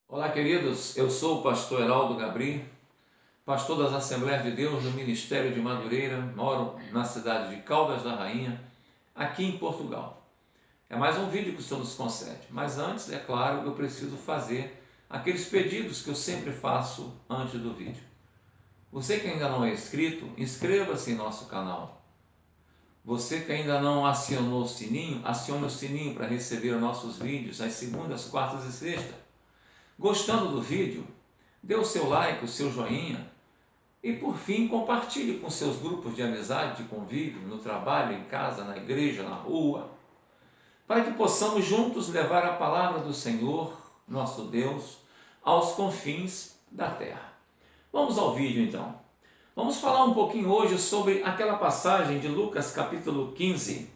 Olá, queridos. Eu sou o pastor Heraldo Gabri, pastor das Assembleias de Deus do Ministério de Madureira. Moro na cidade de Caldas da Rainha, aqui em Portugal. É mais um vídeo que o Senhor nos concede. Mas antes, é claro, eu preciso fazer aqueles pedidos que eu sempre faço antes do vídeo. Você que ainda não é inscrito, inscreva-se em nosso canal. Você que ainda não acionou o sininho, acione o sininho para receber os nossos vídeos às segundas, quartas e sextas. Gostando do vídeo, dê o seu like, o seu joinha e, por fim, compartilhe com seus grupos de amizade, de convívio, no trabalho, em casa, na igreja, na rua, para que possamos juntos levar a palavra do Senhor, nosso Deus, aos confins da terra. Vamos ao vídeo então. Vamos falar um pouquinho hoje sobre aquela passagem de Lucas capítulo 15,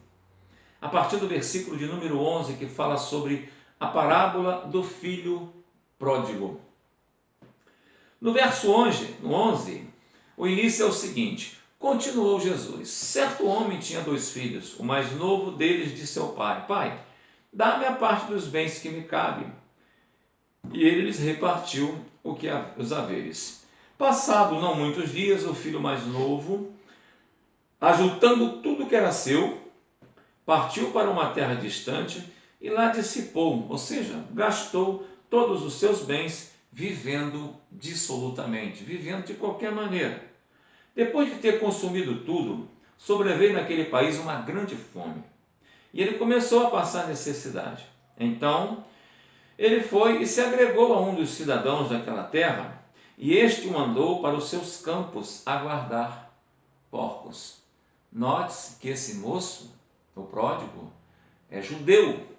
a partir do versículo de número 11, que fala sobre a parábola do filho pródigo. No verso 11, o início é o seguinte: continuou Jesus. Certo homem tinha 2 filhos. O mais novo deles disse ao pai: Pai, dá-me a parte dos bens que me cabe. E ele lhes repartiu os haveres. Passado não muitos dias, o filho mais novo, ajuntando tudo que era seu, partiu para uma terra distante e lá dissipou, ou seja, gastou todos os seus bens, vivendo dissolutamente, vivendo de qualquer maneira. Depois de ter consumido tudo, sobreveio naquele país uma grande fome. E ele começou a passar necessidade. Então, ele foi e se agregou a um dos cidadãos daquela terra, e este o mandou para os seus campos a guardar porcos. Note-se que esse moço, o pródigo, é judeu.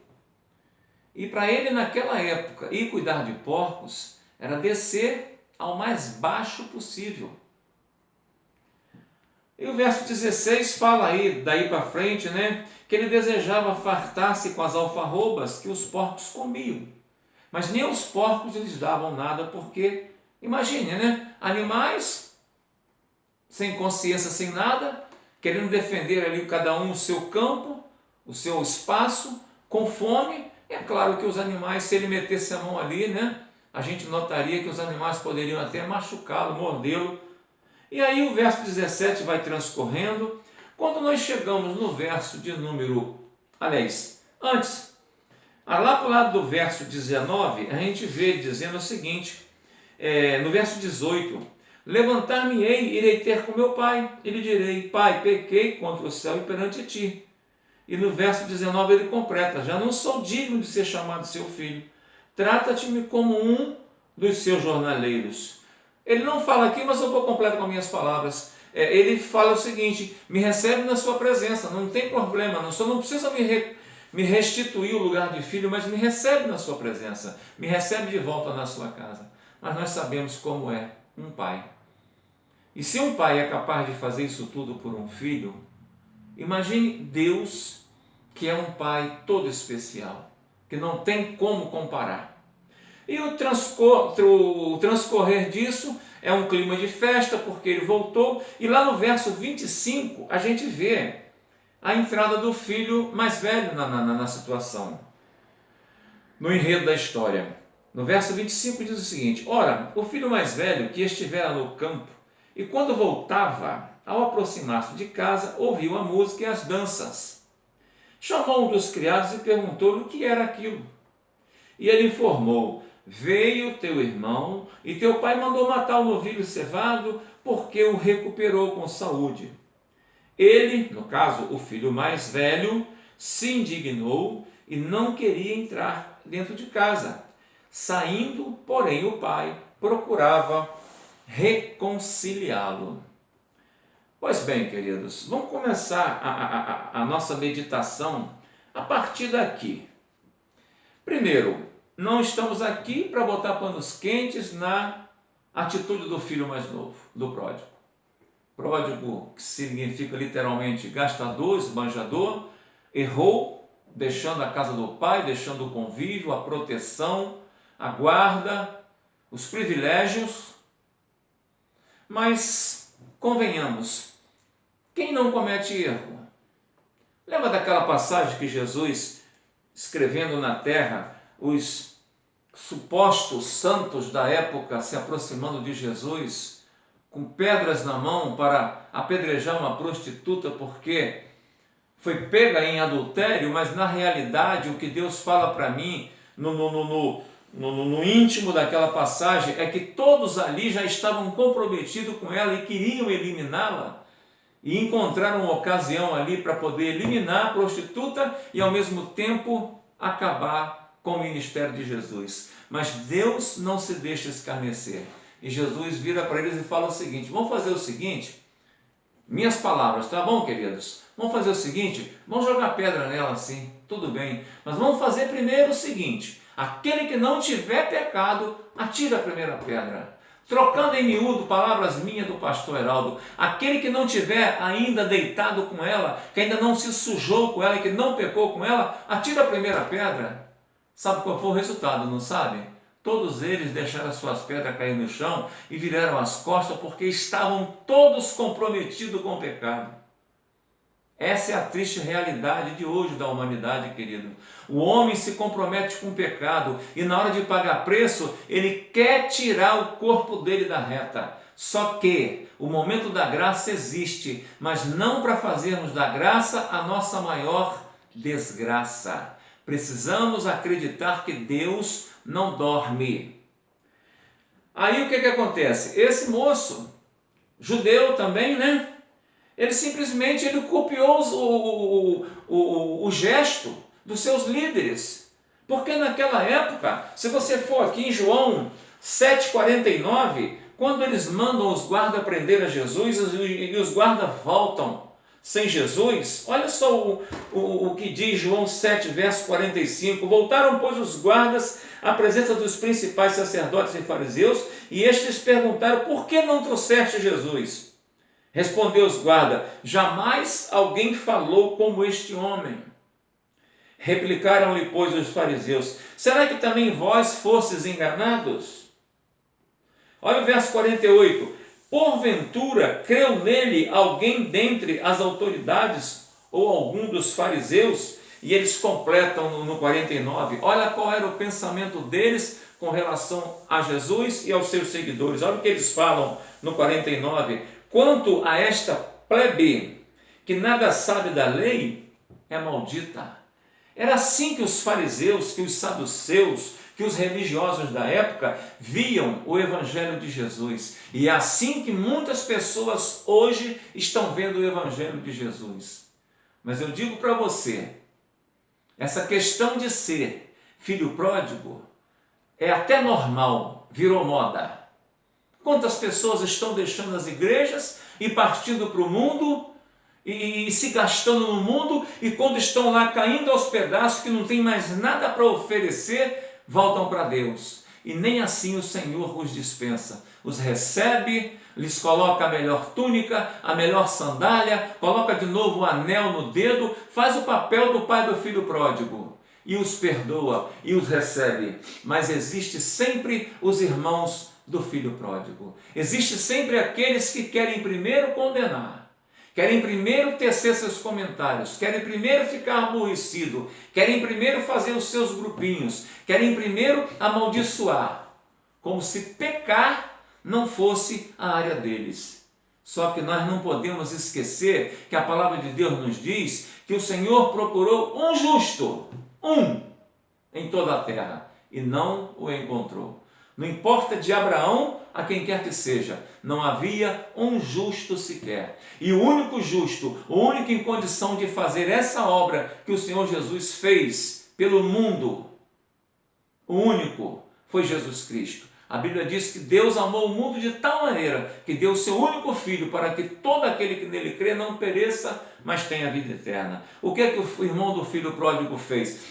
E para ele, naquela época, ir cuidar de porcos era descer ao mais baixo possível. E o verso 16 fala aí, daí para frente, que ele desejava fartar-se com as alfarrobas que os porcos comiam. Mas nem os porcos eles davam nada, porque, imagine, animais sem consciência, sem nada, querendo defender ali cada um o seu campo, o seu espaço, com fome. É claro que os animais, se ele metesse a mão ali, a gente notaria que os animais poderiam até machucá-lo, mordê-lo. E aí o verso 17 vai transcorrendo. Quando nós chegamos no verso de número... antes, lá para o lado do verso 19, a gente vê dizendo o seguinte, no verso 18: Levantar-me-ei, irei ter com meu pai, e lhe direi: Pai, pequei contra o céu e perante ti. E no verso 19 ele completa: Já não sou digno de ser chamado seu filho, trata-te-me como um dos seus jornaleiros. Ele não fala aqui, mas eu vou completar com minhas palavras. Ele fala o seguinte: me recebe na sua presença, não tem problema, não precisa me restituir o lugar de filho, mas me recebe na sua presença, me recebe de volta na sua casa. Mas nós sabemos como é um pai. E se um pai é capaz de fazer isso tudo por um filho, imagine Deus, que é um pai todo especial, que não tem como comparar. E o transcorrer disso é um clima de festa, porque ele voltou. E lá no verso 25 a gente vê a entrada do filho mais velho na situação, no enredo da história. No verso 25 diz o seguinte: Ora, o filho mais velho que estivera no campo, e quando voltava, ao aproximar-se de casa, ouviu a música e as danças. Chamou um dos criados e perguntou-lhe o que era aquilo. E ele informou: Veio teu irmão, e teu pai mandou matar o novilho cevado, porque o recuperou com saúde. Ele, no caso o filho mais velho, se indignou e não queria entrar dentro de casa. Saindo, porém, o pai procurava reconciliá-lo. Pois bem, queridos, vamos começar a nossa meditação a partir daqui. Primeiro, não estamos aqui para botar panos quentes na atitude do filho mais novo, do pródigo. Pródigo, que significa literalmente gastador, esbanjador, errou, deixando a casa do pai, deixando o convívio, a proteção, a guarda, os privilégios. Mas, convenhamos, quem não comete erro? Lembra daquela passagem que Jesus, escrevendo na terra os supostos santos da época se aproximando de Jesus com pedras na mão para apedrejar uma prostituta porque foi pega em adultério, mas na realidade o que Deus fala para mim no íntimo daquela passagem é que todos ali já estavam comprometidos com ela e queriam eliminá-la. E encontraram uma ocasião ali para poder eliminar a prostituta e ao mesmo tempo acabar com o ministério de Jesus. Mas Deus não se deixa escarnecer. E Jesus vira para eles e fala o seguinte: vamos fazer o seguinte, minhas palavras, tá bom, queridos? Vamos fazer o seguinte, vamos jogar pedra nela assim, tudo bem. Mas vamos fazer primeiro o seguinte: aquele que não tiver pecado, atira a primeira pedra. Trocando em miúdo, palavras minhas do pastor Heraldo, aquele que não tiver ainda deitado com ela, que ainda não se sujou com ela, que não pecou com ela, atira a primeira pedra. Sabe qual foi o resultado, não sabe? Todos eles deixaram as suas pedras cair no chão e viraram as costas porque estavam todos comprometidos com o pecado. Essa é a triste realidade de hoje da humanidade, querido. O homem se compromete com o pecado e na hora de pagar preço, ele quer tirar o corpo dele da reta. Só que o momento da graça existe, mas não para fazermos da graça a nossa maior desgraça. Precisamos acreditar que Deus não dorme. Aí o que acontece? Esse moço, judeu também, né? Ele simplesmente copiou o gesto dos seus líderes. Porque naquela época, se você for aqui em João 7,49, quando eles mandam os guardas prender a Jesus e os guardas voltam sem Jesus, olha só o que diz João 7, verso 45. Voltaram, pois, os guardas à presença dos principais sacerdotes e fariseus, e estes perguntaram: por que não trouxeste Jesus? Respondeu os guardas: jamais alguém falou como este homem. Replicaram-lhe, pois, os fariseus: será que também vós fostes enganados? Olha o verso 48. Porventura creu nele alguém dentre as autoridades ou algum dos fariseus? E eles completam no 49. Olha qual era o pensamento deles com relação a Jesus e aos seus seguidores. Olha o que eles falam no 49. Quanto a esta plebe que nada sabe da lei, é maldita. Era assim que os fariseus, que os saduceus, que os religiosos da época viam o Evangelho de Jesus. E é assim que muitas pessoas hoje estão vendo o Evangelho de Jesus. Mas eu digo para você, essa questão de ser filho pródigo é até normal, virou moda. Quantas pessoas estão deixando as igrejas e partindo para o mundo e se gastando no mundo, e quando estão lá caindo aos pedaços, que não tem mais nada para oferecer, voltam para Deus. E nem assim o Senhor os dispensa. Os recebe, lhes coloca a melhor túnica, a melhor sandália, coloca de novo o anel no dedo, faz o papel do pai do filho pródigo e os perdoa e os recebe. Mas existe sempre os irmãos do filho pródigo. Existe sempre aqueles que querem primeiro condenar, querem primeiro tecer seus comentários, querem primeiro ficar aborrecido, querem primeiro fazer os seus grupinhos, querem primeiro amaldiçoar, como se pecar não fosse a área deles. Só que nós não podemos esquecer que a palavra de Deus nos diz que o Senhor procurou um justo, em toda a terra, e não o encontrou. Não importa de Abraão a quem quer que seja, não havia um justo sequer. E o único justo, o único em condição de fazer essa obra que o Senhor Jesus fez pelo mundo, o único, foi Jesus Cristo. A Bíblia diz que Deus amou o mundo de tal maneira que deu o seu único filho para que todo aquele que nele crê não pereça, mas tenha vida eterna. O que é que o irmão do filho pródigo fez?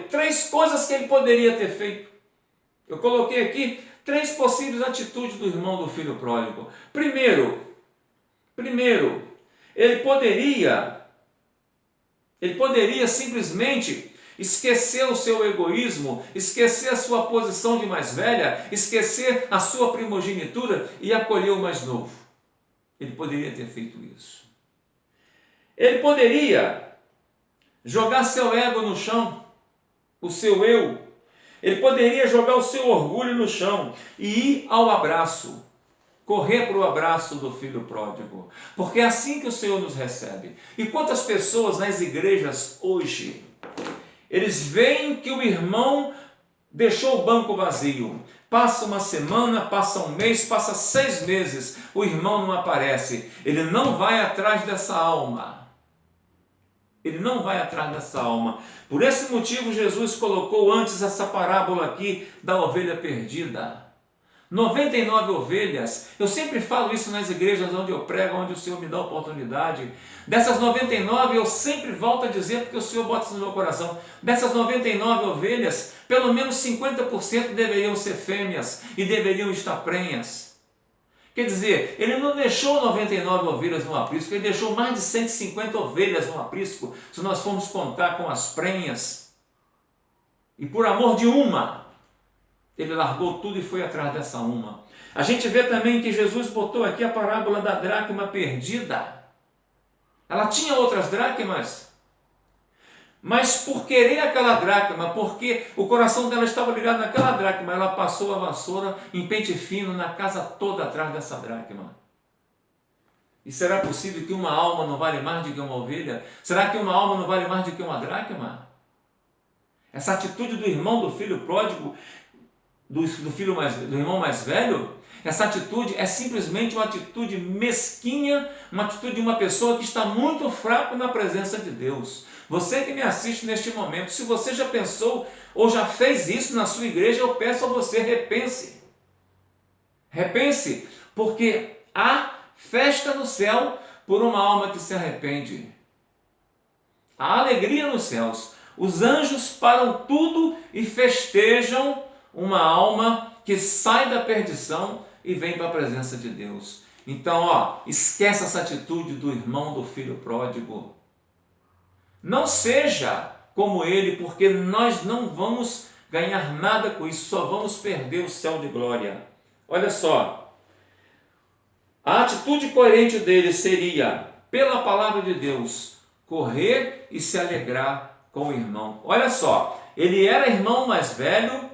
Três coisas que ele poderia ter feito. Eu coloquei aqui 3 possíveis atitudes do irmão do filho pródigo. Primeiro, ele poderia simplesmente esquecer o seu egoísmo, esquecer a sua posição de mais velha, esquecer a sua primogenitura e acolher o mais novo. Ele poderia ter feito isso. Ele poderia jogar seu ego no chão, o seu eu, Ele poderia jogar o seu orgulho no chão e ir ao abraço, correr para o abraço do filho pródigo, porque é assim que o Senhor nos recebe. E quantas pessoas nas igrejas hoje, eles veem que o irmão deixou o banco vazio, passa uma semana, passa um mês, passa 6 meses, o irmão não aparece, ele não vai atrás dessa alma. Ele não vai atrás dessa alma. Por esse motivo, Jesus colocou antes essa parábola aqui da ovelha perdida. 99 ovelhas, eu sempre falo isso nas igrejas onde eu prego, onde o Senhor me dá a oportunidade. Dessas 99, eu sempre volto a dizer, porque o Senhor bota isso no meu coração. Dessas 99 ovelhas, pelo menos 50% deveriam ser fêmeas e deveriam estar prenhas. Quer dizer, ele não deixou 99 ovelhas no aprisco, ele deixou mais de 150 ovelhas no aprisco, se nós formos contar com as prenhas. E por amor de uma, ele largou tudo e foi atrás dessa uma. A gente vê também que Jesus botou aqui a parábola da dracma perdida. Ela tinha outras dracmas, mas por querer aquela dracma, porque o coração dela estava ligado naquela dracma, ela passou a vassoura em pente fino na casa toda atrás dessa dracma. E será possível que uma alma não vale mais do que uma ovelha? Será que uma alma não vale mais do que uma dracma? Essa atitude do irmão do filho pródigo, do irmão mais velho, essa atitude é simplesmente uma atitude mesquinha, uma atitude de uma pessoa que está muito fraca na presença de Deus. Você que me assiste neste momento, se você já pensou ou já fez isso na sua igreja, eu peço a você, repense. Repense, porque há festa no céu por uma alma que se arrepende. Há alegria nos céus. Os anjos param tudo e festejam uma alma que sai da perdição e vem para a presença de Deus. Então, esquece essa atitude do irmão do filho pródigo. Não seja como ele, porque nós não vamos ganhar nada com isso, só vamos perder o céu de glória. Olha só, a atitude coerente dele seria, pela palavra de Deus, correr e se alegrar com o irmão. Olha só, ele era irmão mais velho,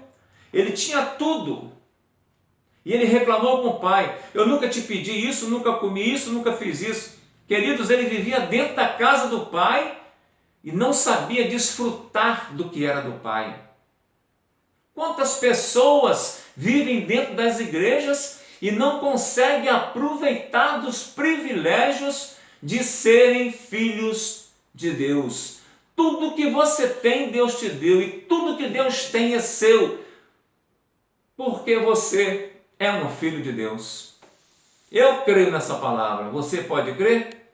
ele tinha tudo. E ele reclamou com o pai: eu nunca te pedi isso, nunca comi isso, nunca fiz isso. Queridos, ele vivia dentro da casa do pai e não sabia desfrutar do que era do pai. Quantas pessoas vivem dentro das igrejas e não conseguem aproveitar dos privilégios de serem filhos de Deus? Tudo que você tem, Deus te deu, e tudo que Deus tem é seu, porque você é um filho de Deus. Eu creio nessa palavra. Você pode crer?